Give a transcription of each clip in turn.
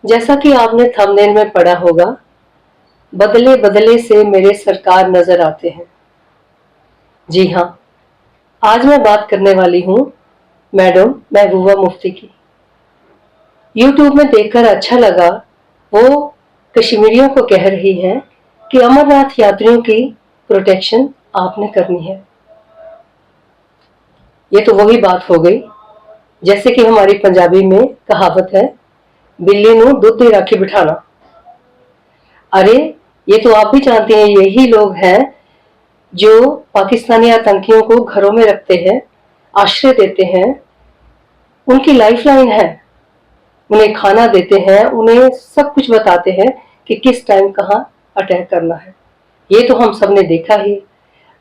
जैसा कि आपने थंबनेल में पढ़ा होगा, बदले बदले से मेरे सरकार नजर आते हैं। जी हाँ, आज मैं बात करने वाली हूँ मैडम महबूबा मुफ्ती की। यूट्यूब में देखकर अच्छा लगा, वो कश्मीरियों को कह रही हैं कि अमरनाथ यात्रियों की प्रोटेक्शन आपने करनी है। ये तो वही बात हो गई, जैसे कि हमारी पंजाबी में कहावत है, बिल्ली नू दूध दी राखी बिठाना। अरे, ये तो आप भी जानते हैं, यही लोग हैं जो पाकिस्तानी आतंकियों को घरों में रखते हैं, आश्रय देते हैं, उनकी लाइफलाइन है। उन्हें खाना देते हैं, उन्हें सब कुछ बताते हैं कि किस टाइम कहाँ अटैक करना है। ये तो हम सब ने देखा ही।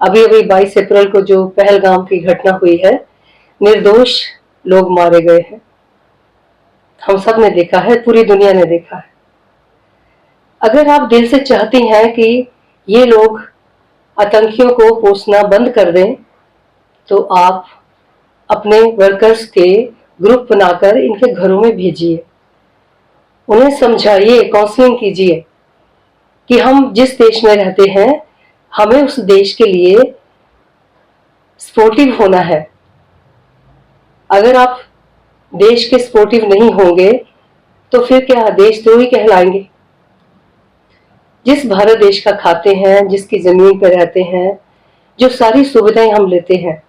अभी अभी 22 अप्रैल को जो पहलगाम की घटना हुई है, निर्दोष लोग मारे गए हैं। हम सब ने देखा है, पूरी दुनिया ने देखा है। अगर आप दिल से चाहती हैं कि ये लोग आतंकियों को पोसना बंद कर दें, तो आप अपने वर्कर्स के ग्रुप बनाकर इनके घरों में भेजिए। उन्हें समझाइए, काउंसलिंग कीजिए कि हम जिस देश में रहते हैं, हमें उस देश के लिए सपोर्टिव होना है। अगर आप देश के सपोर्टिव नहीं होंगे, तो फिर क्या देशद्रोही कहलाएंगे। जिस भारत देश का खाते हैं, जिसकी जमीन पर रहते हैं, जो सारी सुविधाएं हम लेते हैं,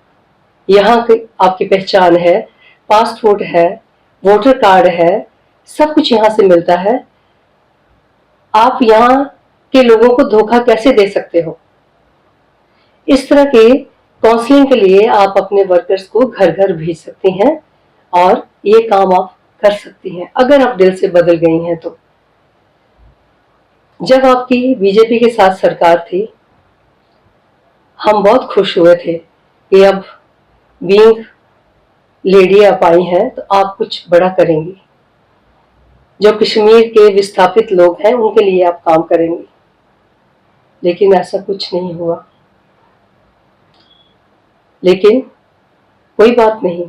यहाँ की आपकी पहचान है, पासपोर्ट है, वोटर कार्ड है, सब कुछ यहाँ से मिलता है। आप यहाँ के लोगों को धोखा कैसे दे सकते हो। इस तरह के काउंसलिंग के लिए आप अपने वर्कर्स को घर घर भेज सकती हैं और ये काम आप कर सकती हैं, अगर आप दिल से बदल गई हैं तो। जब आपकी बीजेपी के साथ सरकार थी, हम बहुत खुश हुए थे कि अब बीइंग लेडी आप आई हैं तो आप कुछ बड़ा करेंगी। जो कश्मीर के विस्थापित लोग हैं, उनके लिए आप काम करेंगी। लेकिन ऐसा कुछ नहीं हुआ। लेकिन कोई बात नहीं,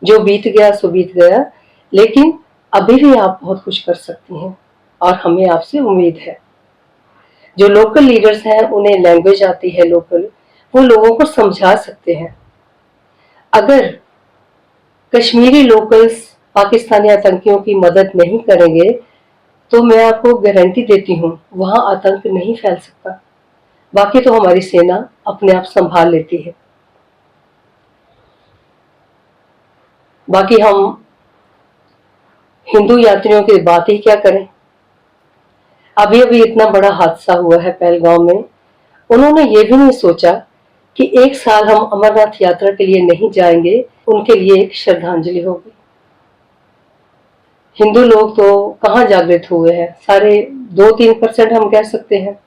जो बीत गया सो बीत गया। लेकिन अभी भी आप बहुत कुछ कर सकती हैं और हमें आपसे उम्मीद है। जो लोकल लीडर्स हैं, उन्हें लैंग्वेज आती है लोकल, वो लोगों को समझा सकते हैं। अगर कश्मीरी लोकल्स पाकिस्तानी आतंकियों की मदद नहीं करेंगे, तो मैं आपको गारंटी देती हूँ, वहां आतंक नहीं फैल सकता। बाकी तो हमारी सेना अपने आप संभाल लेती है। बाकी हम हिंदू यात्रियों की बात ही क्या करें। अभी अभी इतना बड़ा हादसा हुआ है पहलगाम में, उन्होंने ये भी नहीं सोचा कि एक साल हम अमरनाथ यात्रा के लिए नहीं जाएंगे, उनके लिए एक श्रद्धांजलि होगी। हिंदू लोग तो कहाँ जागृत हुए हैं, सारे 2-3% हम कह सकते हैं।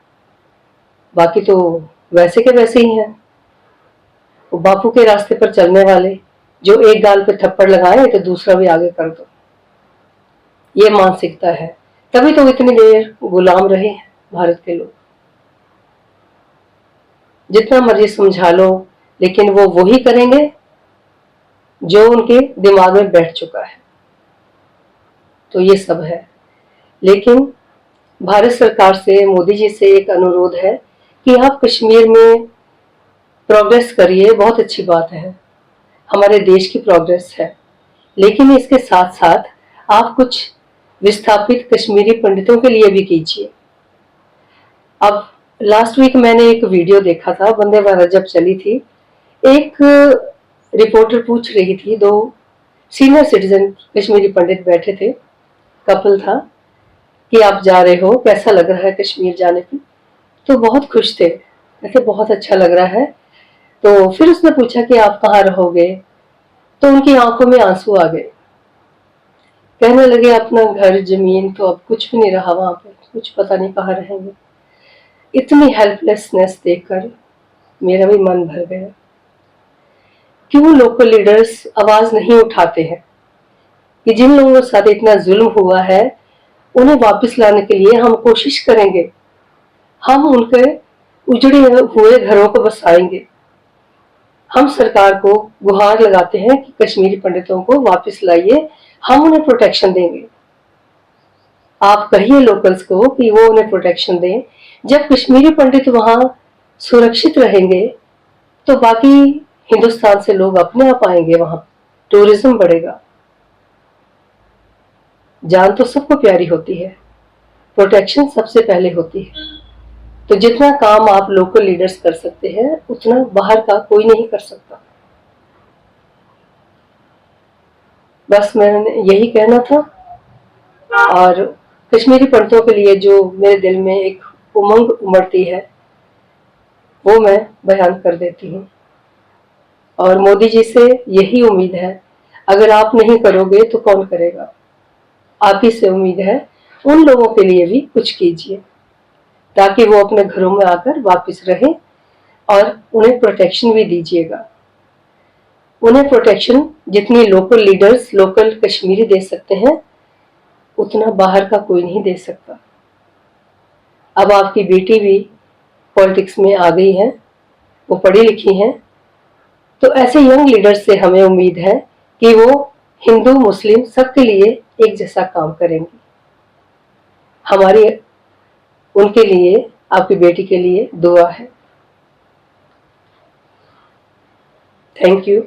बाकी तो वैसे के वैसे ही हैं। वो बापू के रास्ते पर चलने वाले, जो एक गाल पे थप्पड़ लगाए तो दूसरा भी आगे कर दो, ये मानसिकता है। तभी तो इतनी देर गुलाम रहे हैं भारत के लोग। जितना मर्जी समझा लो, लेकिन वो वही करेंगे जो उनके दिमाग में बैठ चुका है। तो ये सब है। लेकिन भारत सरकार से, मोदी जी से एक अनुरोध है कि आप कश्मीर में प्रोग्रेस करिए, बहुत अच्छी बात है, हमारे देश की प्रोग्रेस है। लेकिन इसके साथ साथ आप कुछ विस्थापित कश्मीरी पंडितों के लिए भी कीजिए। अब लास्ट वीक मैंने एक वीडियो देखा था, वंदे भारत जब चली थी, एक रिपोर्टर पूछ रही थी, दो सीनियर सिटीजन कश्मीरी पंडित बैठे थे, कपल था, कि आप जा रहे हो, कैसा लग रहा है कश्मीर जाने पे। तो बहुत खुश थे, कहते बहुत अच्छा लग रहा है। तो फिर उसने पूछा कि आप कहाँ रहोगे, तो उनकी आंखों में आंसू आ गए। कहने लगे अपना घर जमीन तो अब कुछ भी नहीं रहा वहां पे, कुछ पता नहीं कहाँ रहेंगे। इतनी हेल्पलेसनेस देखकर मेरा भी मन भर गया। क्यों लोकल लीडर्स आवाज नहीं उठाते हैं कि जिन लोगों के साथ इतना जुल्म हुआ है, उन्हें वापस लाने के लिए हम कोशिश करेंगे, हम उनके उजड़े हुए घरों को बसाएंगे। हम सरकार को गुहार लगाते हैं कि कश्मीरी पंडितों को वापस लाइए, हम उन्हें प्रोटेक्शन देंगे। आप कहिए लोकल्स को कि वो उन्हें प्रोटेक्शन दें। जब कश्मीरी पंडित वहां सुरक्षित रहेंगे तो बाकी हिंदुस्तान से लोग अपने आप आएंगे, वहां टूरिज्म बढ़ेगा। जान तो सबको प्यारी होती है, प्रोटेक्शन सबसे पहले होती है। तो जितना काम आप लोकल लीडर्स कर सकते हैं उतना बाहर का कोई नहीं कर सकता। बस मैंने यही कहना था। और कश्मीरी पंडितों के लिए जो मेरे दिल में एक उमंग उमड़ती है वो मैं बयान कर देती हूँ। और मोदी जी से यही उम्मीद है, अगर आप नहीं करोगे तो कौन करेगा। आप ही से उम्मीद है, उन लोगों के लिए भी कुछ कीजिए ताकि वो अपने घरों में आकर वापस रहें, और उन्हें प्रोटेक्शन भी दीजिएगा। उन्हें प्रोटेक्शन जितनी लोकल लीडर्स, लोकल कश्मीरी दे सकते हैं उतना बाहर का कोई नहीं दे सकता। अब आपकी बेटी भी पॉलिटिक्स में आ गई है, वो पढ़ी लिखी हैं, तो ऐसे यंग लीडर्स से हमें उम्मीद है कि वो हिंदू मुस्लिम सबके लिए एक जैसा काम करेंगी। हमारी उनके लिए, आपकी बेटी के लिए दुआ है। Thank you.